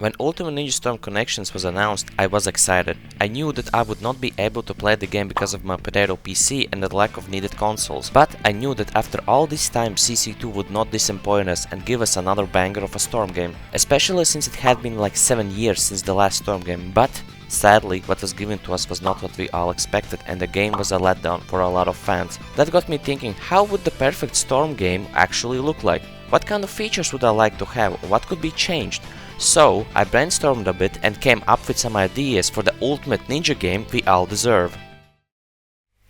When Ultimate Ninja Storm Connections was announced, I was excited. I knew that I would not be able to play the game because of my potato PC and the lack of needed consoles, but I knew that after all this time CC2 would not disappoint us and give us another banger of a Storm game, especially since it had been like 7 years since the last Storm game, but sadly, what was given to us was not what we all expected, and the game was a letdown for a lot of fans. That got me thinking, how would the perfect Storm game actually look like? What kind of features would I like to have? What could be changed? So, I brainstormed a bit and came up with some ideas for the ultimate ninja game we all deserve.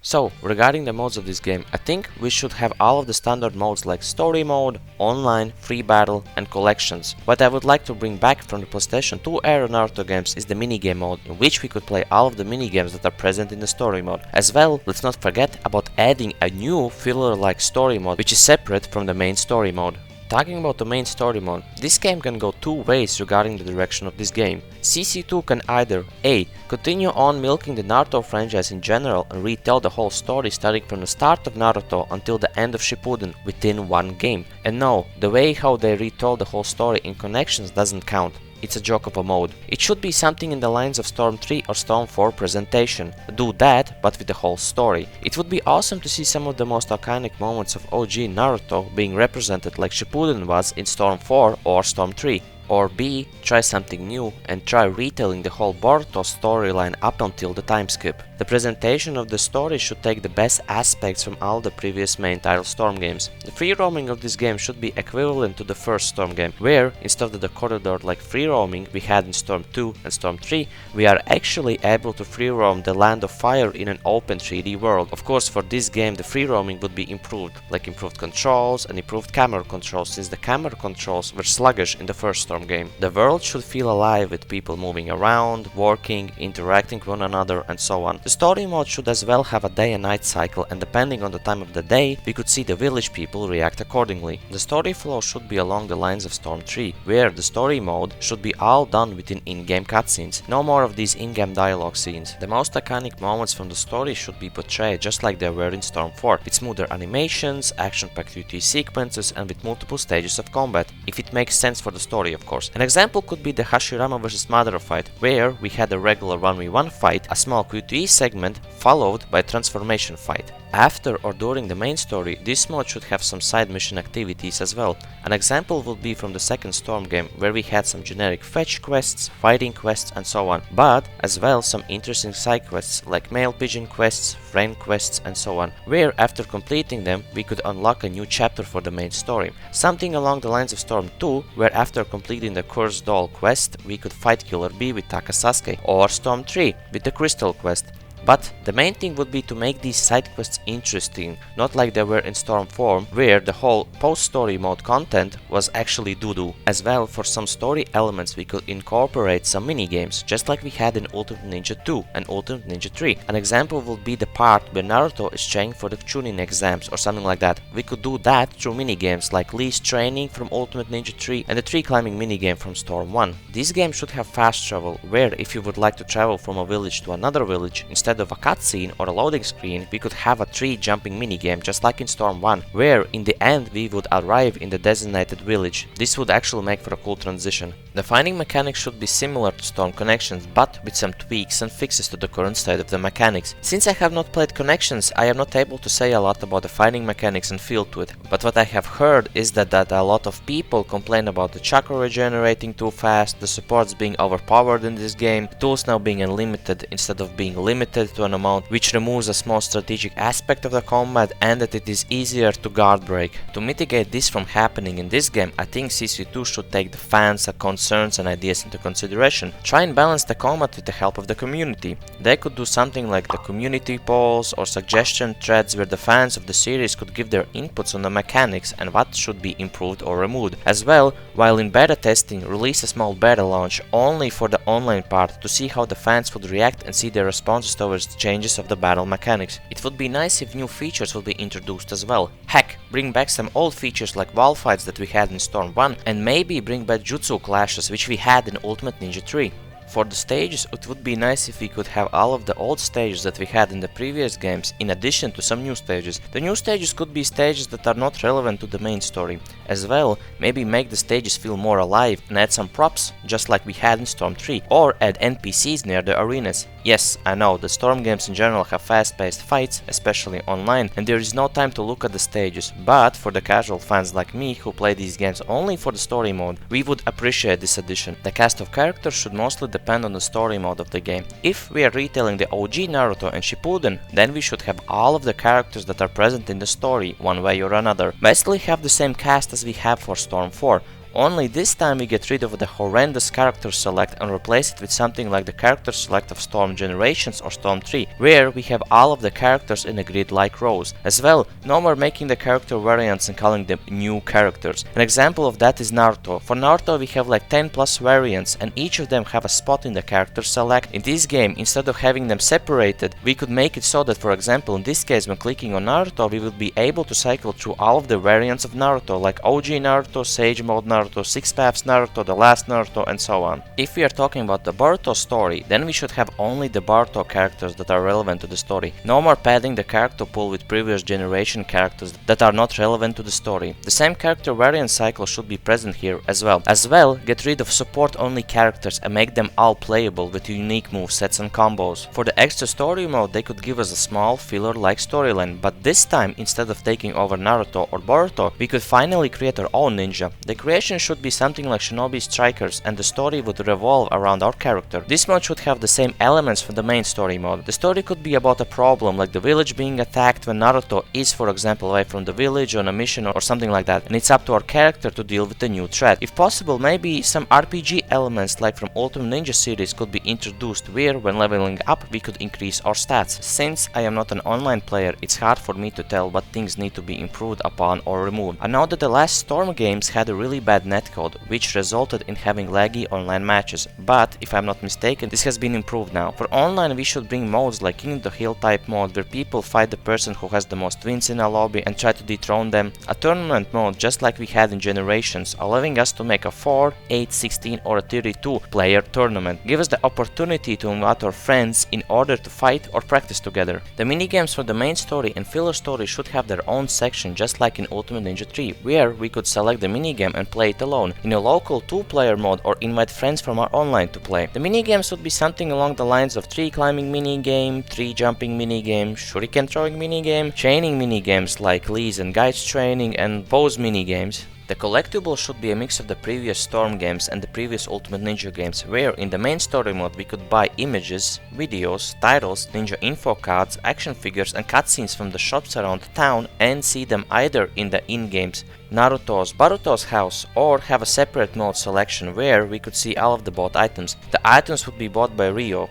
So, regarding the modes of this game, I think we should have all of the standard modes like Story Mode, Online, Free Battle and Collections. What I would like to bring back from the PlayStation 2 era Naruto games is the minigame mode, in which we could play all of the minigames that are present in the Story Mode. As well, let's not forget about adding a new filler-like Story Mode, which is separate from the main Story Mode. Talking about the main story mode, this game can go two ways regarding the direction of this game. CC2 can either A. Continue on milking the Naruto franchise in general and retell the whole story starting from the start of Naruto until the end of Shippuden within one game. And no, the way how they retold the whole story in Connections doesn't count. It's a joke of a mode. It should be something in the lines of Storm 3 or Storm 4 presentation. Do that, but with the whole story. It would be awesome to see some of the most iconic moments of OG Naruto being represented like Shippuden was in Storm 4 or Storm 3. Or B. Try something new and try retelling the whole Boruto storyline up until the time skip. The presentation of the story should take the best aspects from all the previous main title Storm games. The free roaming of this game should be equivalent to the first Storm game, where instead of the corridor like free roaming we had in Storm 2 and Storm 3, we are actually able to free roam the Land of Fire in an open 3D world. Of course, for this game the free roaming would be improved, like improved controls and improved camera controls, since the camera controls were sluggish in the first Storm game. The world should feel alive with people moving around, working, interacting with one another and so on. The story mode should as well have a day and night cycle, and depending on the time of the day, we could see the village people react accordingly. The story flow should be along the lines of Storm 3, where the story mode should be all done within in-game cutscenes. No more of these in-game dialogue scenes. The most iconic moments from the story should be portrayed just like they were in Storm 4, with smoother animations, action-packed UT sequences and with multiple stages of combat, if it makes sense for the story of course. An example could be the Hashirama vs Madara fight, where we had a regular 1v1 fight, a small QTE segment, followed by a transformation fight. After or during the main story, this mode should have some side mission activities as well. An example would be from the second Storm game, where we had some generic fetch quests, fighting quests and so on, but as well some interesting side quests like mail pigeon quests, friend quests and so on, where after completing them we could unlock a new chapter for the main story. Something along the lines of Storm 2, where after completing the Cursed Doll quest we could fight Killer Bee with Taka Sasuke, or Storm 3 with the Crystal quest. But the main thing would be to make these side quests interesting, not like they were in Storm 4, where the whole post-story mode content was actually doo-doo. As well, for some story elements we could incorporate some minigames, just like we had in Ultimate Ninja 2 and Ultimate Ninja 3. An example would be the part where Naruto is training for the Chunin exams or something like that. We could do that through minigames like Lee's training from Ultimate Ninja 3 and the tree climbing minigame from Storm 1. This game should have fast travel, where if you would like to travel from a village to another village, instead of a cutscene or a loading screen, we could have a tree jumping minigame just like in Storm 1, where in the end we would arrive in the designated village. This would actually make for a cool transition. The fighting mechanics should be similar to Storm Connections, but with some tweaks and fixes to the current state of the mechanics. Since I have not played Connections, I am not able to say a lot about the fighting mechanics and feel to it, but what I have heard is that a lot of people complain about the chakra regenerating too fast, the supports being overpowered in this game, the tools now being unlimited instead of being limited to an amount, which removes a small strategic aspect of the combat, and that it is easier to guard break. To mitigate this from happening in this game, I think CC2 should take the fans' concerns and ideas into consideration. Try and balance the combat with the help of the community. They could do something like the community polls or suggestion threads where the fans of the series could give their inputs on the mechanics and what should be improved or removed. As well, while in beta testing, release a small beta launch only for the online part to see how the fans would react and see their responses towards the changes of the battle mechanics. It would be nice if new features would be introduced as well. Heck, bring back some old features like wall fights that we had in Storm 1, and maybe bring back jutsu clashes which we had in Ultimate Ninja 3. For the stages, it would be nice if we could have all of the old stages that we had in the previous games, in addition to some new stages. The new stages could be stages that are not relevant to the main story. As well, maybe make the stages feel more alive and add some props, just like we had in Storm 3, or add NPCs near the arenas. Yes, I know, the Storm games in general have fast-paced fights, especially online, and there is no time to look at the stages, but for the casual fans like me who play these games only for the story mode, we would appreciate this addition. The cast of characters should mostly depend on the story mode of the game. If we are retelling the OG Naruto and Shippuden, then we should have all of the characters that are present in the story, one way or another. Basically have the same cast as we have for Storm 4. Only this time we get rid of the horrendous character select and replace it with something like the character select of Storm Generations or Storm 3, where we have all of the characters in a grid-like rows. As well, no more making the character variants and calling them new characters. An example of that is Naruto. For Naruto we have like 10 plus variants and each of them have a spot in the character select. In this game, instead of having them separated, we could make it so that, for example, in this case when clicking on Naruto, we would be able to cycle through all of the variants of Naruto, like OG Naruto, Sage Mode Naruto, Six Paths Naruto, The Last Naruto, and so on. If we are talking about the Boruto story, then we should have only the Boruto characters that are relevant to the story. No more padding the character pool with previous generation characters that are not relevant to the story. The same character variant cycle should be present here as well. Get rid of support only characters and make them all playable with unique movesets and combos. For the extra story mode, they could give us a small filler-like storyline, but this time, instead of taking over Naruto or Boruto, we could finally create our own ninja. The creation should be something like Shinobi Strikers and the story would revolve around our character. This mode should have the same elements from the main story mode. The story could be about a problem like the village being attacked when Naruto is, for example, away from the village on a mission or something like that, and it's up to our character to deal with the new threat. If possible, maybe some RPG elements like from Ultimate Ninja series could be introduced, where when leveling up we could increase our stats. Since I am not an online player, it's hard for me to tell what things need to be improved upon or removed. I know that the last Storm games had a really bad netcode, which resulted in having laggy online matches, but if I'm not mistaken, this has been improved now. For online, we should bring modes like King of the Hill type mode, where people fight the person who has the most wins in a lobby and try to dethrone them. A tournament mode, just like we had in Generations, allowing us to make a 4, 8, 16 or a 32 player tournament. Give us the opportunity to invite our friends in order to fight or practice together. The minigames for the main story and filler story should have their own section, just like in Ultimate Ninja 3, where we could select the minigame and play it alone in a local 2-player mode or invite friends from our online to play. The minigames would be something along the lines of tree climbing minigame, tree jumping minigame, shuriken throwing minigame, chaining minigames like Lee's and Guide's training, and pose minigames. The Collectibles should be a mix of the previous Storm games and the previous Ultimate Ninja games, where in the main story mode we could buy images, videos, titles, ninja info cards, action figures and cutscenes from the shops around town and see them either in the in-games Naruto's Boruto's house, or have a separate mode selection where we could see all of the bought items. The items would be bought by Ryo,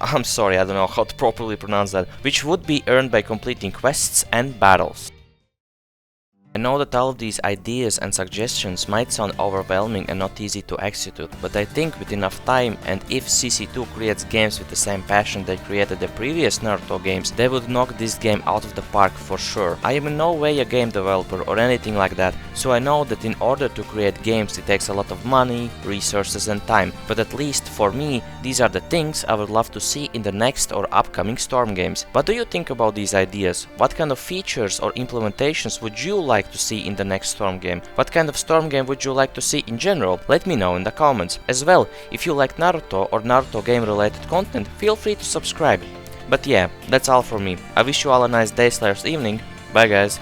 I'm sorry, I don't know how to properly pronounce that, which would be earned by completing quests and battles. I know that all of these ideas and suggestions might sound overwhelming and not easy to execute, but I think with enough time, and if CC2 creates games with the same passion they created the previous Naruto games, they would knock this game out of the park for sure. I am in no way a game developer or anything like that, so I know that in order to create games it takes a lot of money, resources and time, but at least for me, these are the things I would love to see in the next or upcoming Storm games. What do you think about these ideas? What kind of features or implementations would you like to see in the next Storm game? What kind of Storm game would you like to see in general? Let me know in the comments. As well, if you like Naruto or Naruto game related content, feel free to subscribe. But yeah, that's all from me. I wish you all a nice day/evening. Bye guys.